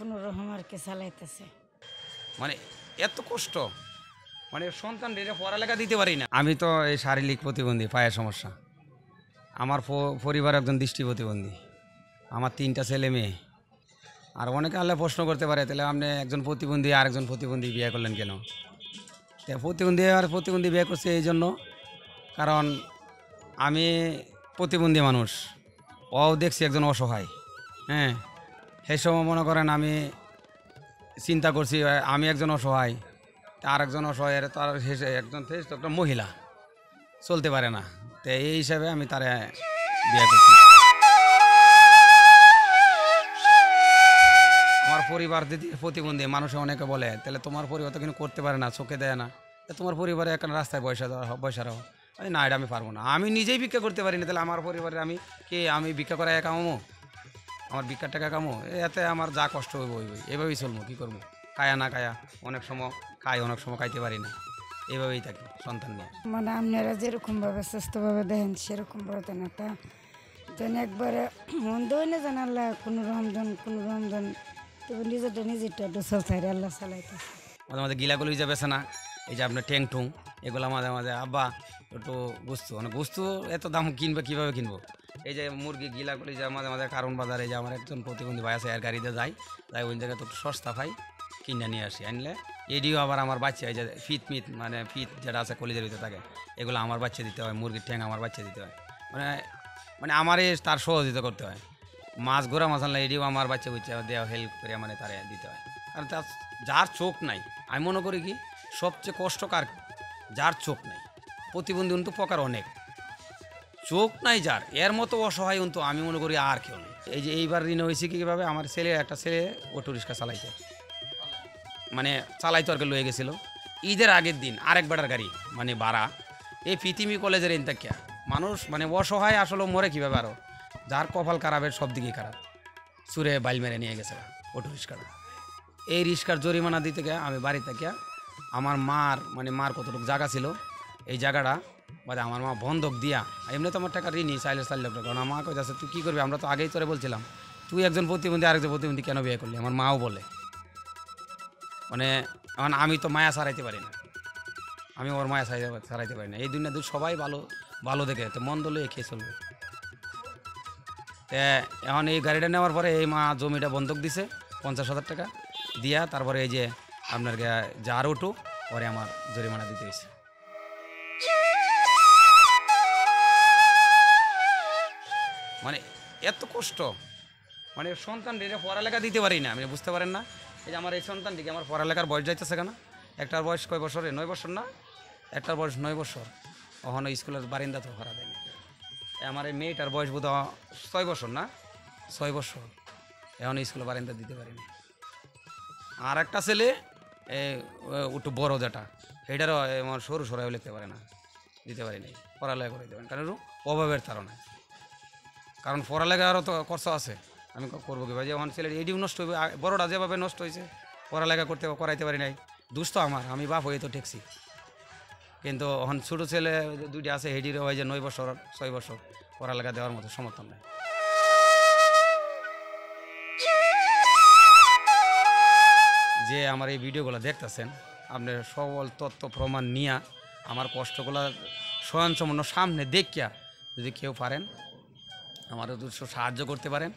কোনো রকম আর কি চালাইতেছে। মানে এত কষ্ট, মানে সন্তান রেখে পড়ালেখা দিতে পারি না। আমি তো এই শারীরিক প্রতিবন্ধী, পায়ের সমস্যা। আমার পরিবার একজন দৃষ্টি প্রতিবন্ধী, আমার 3টা ছেলে মেয়ে। আর অনেকে আল্লাহ প্রশ্ন করতে পারে, তাহলে আপনি একজন প্রতিবন্ধী আর একজন প্রতিবন্ধী বিয়ে করলেন কেন? প্রতিবন্ধী আর প্রতিবন্ধী বিয়ে করছে এই জন্য, কারণ আমি প্রতিবন্ধী মানুষ, দেখছি একজন অসহায়। হ্যাঁ, সেই সময় মনে করেন আমি চিন্তা করছি আমি একজন অসহায়, আর একজন অসহায়ের তার একজন একটা মহিলা চলতে পারে না, তো এই হিসাবে আমি তারে বিয়ে করছি। আমার পরিবার যদি প্রতিবন্ধী, মানুষে অনেকে বলে তাহলে তোমার পরিবার তো কিন্তু করতে পারে না, চোখে দেয় না, তোমার পরিবারে এখন রাস্তায় পয়সা রাখো। না, এটা আমি পারবো না, আমি নিজেই ভিক্ষা করতে পারি না, তাহলে আমার পরিবারে আমি ভিক্ষা করে কামাবো? আমার ভিক্ষার টাকা কামো? এতে আমার যা কষ্ট হইব এভাবেই চলবো, কী করবো? খায়া না খায়া, অনেক সময় খাই, অনেক সময় খাইতে পারি না, এভাবেই থাকি সন্তান নিয়ে। মানে আপনারা যেরকমভাবে সুস্থভাবে দেখেন সেরকমভাবে দেন একটা যেন একবারে মন্দ হয় না, যেন আল্লাহ কোনো রমজান তবে নিজেরটা ডোসল ছাড়ে আল্লাহ চালাইতেছে। মাঝে মাঝে গিলাগুলি যে বেছে না, এই যে আপনার ট্যাং টুং, এগুলো মাঝে মাঝে আব্বা একটু গুস্তু, মানে গুস্তু এত দাম কিনবে, কীভাবে কিনবো? এই যে মুরগি গিলাগুলি যে মাঝে মাঝে কারণ বাজারে, যে আমার একজন প্রতিবন্ধী ভাই আছে, এর গাড়িতে যাই ওই জায়গায় তো একটু সস্তা পাই, কিনে নিয়ে আসি। আনলে এডিও আবার আমার বাচ্চা, এই যে ফিট মানে ফিট যেটা আছে কলিজের ভিতরে থাকে, এগুলো আমার বাচ্চা দিতে হয়, মুরগির ঠ্যাং আমার বাচ্চা দিতে হয়, মানে মানে আমারই তার সহযোগিতা করতে হয়। মাছ ঘোরা মাছ আনলে এডিও আমার বাচ্চা বুঝছে দেওয়া, হেল্প করে মানে তারে দিতে হয়। কারণ তার যার চোখ নাই, আমি মনে করি কি সবচেয়ে কষ্টকর যার চোখ নাই। প্রতিবন্ধী কিন্তু প্রকার অনেক, চোখ নাই যার, এর মতো অসহায় কিন্তু আমি মনে করি আর কেউ নেই। এই যে এইবার ঋণ হয়েছে কীভাবে, আমার একটা ছেলে অটো রিক্সা চালাইতে, মানে চালাইতো আর কি, লয়ে গেছিলো ঈদের আগের দিন আরেক বেটার গাড়ি মানে ভাড়া, এই পৃথিবী কলেজের ইন্তাকিয়া মানুষ, মানে অসহায় আসলে মরে কীভাবে, আরও যার কপাল খারাপের সব দিকেই খারাপ, সুরে বাইল মেরে নিয়ে গেছে অটো রিক্সাটা। এই রিক্সার জরিমানা দিতে গিয়ে আমি বাড়ি থেকে আমার মার কতটুকু জায়গা ছিল, এই জায়গাটা মানে আমার মা বন্ধক দিয়া, এমনি তো আমার টাকা ঋণই 4 লাখ টাকা, কারণ মা কই যাচ্ছে তুই কী করবি, আমরা তো আগেই তোরে বলছিলাম তুই একজন প্রতিবন্ধী আরেকজন প্রতিবন্ধী কেন বিয়ে করলি, আমার মাও বলে। মানে এখন আমি তো মায়া ছাড়াইতে পারি না, আমি ওর মায়া ছাড়াইতে পারি না। এই দুনিয়া সবাই ভালো দেখে তো মন্দ লয়ে খেয়ে চলবে। এখন এই গাড়িটা নেওয়ার পরে এই মা জমিটা বন্ধক দিছে 50,000 টাকা দিয়া, তারপরে এই যে আপনার যার ওটু পরে আমার জরিমানা দিতে হয়েছে। মানে এত কষ্ট, মানে সন্তান রেখে পড়ালেখা দিতে পারি না, আপনি বুঝতে পারেন না। এই যে আমার এই সন্তানটিকে, আমার পড়ালেখার বয়স যাইতেছে কেন, একটার বয়স কয় বছরে, 9 বছর না, একটার বয়স 9 বছর, ওখানে স্কুলের বারিন্দা তো ভাড়া দেয়নি। আমার এই মেয়েটার বয়স বোধ 6 বছর না, 6 বছর, এখন স্কুলে বারিন্দা দিতে পারিনি। আর একটা ছেলে একটু বড় যেটা, সেইটারও আমার সরু সরাই লিখতে পারে না, দিতে পারিনি, পড়ালেখা করে দিতে পারেন, কারণ অভাবের কারণে। কারণ পড়ালেখা আরও তো খরচ আছে, আমি করবো কী ভাই, যে আমার ছেলের এডিও নষ্ট হইবে, বড়োটা যেভাবে নষ্ট হয়েছে পড়ালেখা করাইতে পারি নাই, দুস্থ আমার, আমি বাপ হয়ে তো ঠেকছি। কিন্তু এখন ছোটো ছেলে 2টা আছে, হেডিরও হয় যে 9 বছর 6 বছর, পড়ালেখা দেওয়ার মতো সমর্থন নেই। যে আমার এই ভিডিওগুলো দেখতেছেন, আপনার সকল তথ্য প্রমাণ নিয়ে আমার কষ্টগুলো স্বয়ংসম্পূর্ণ সামনে দেখিয়া যদি কেউ পারেন আমার সাহায্য করতে পারেন,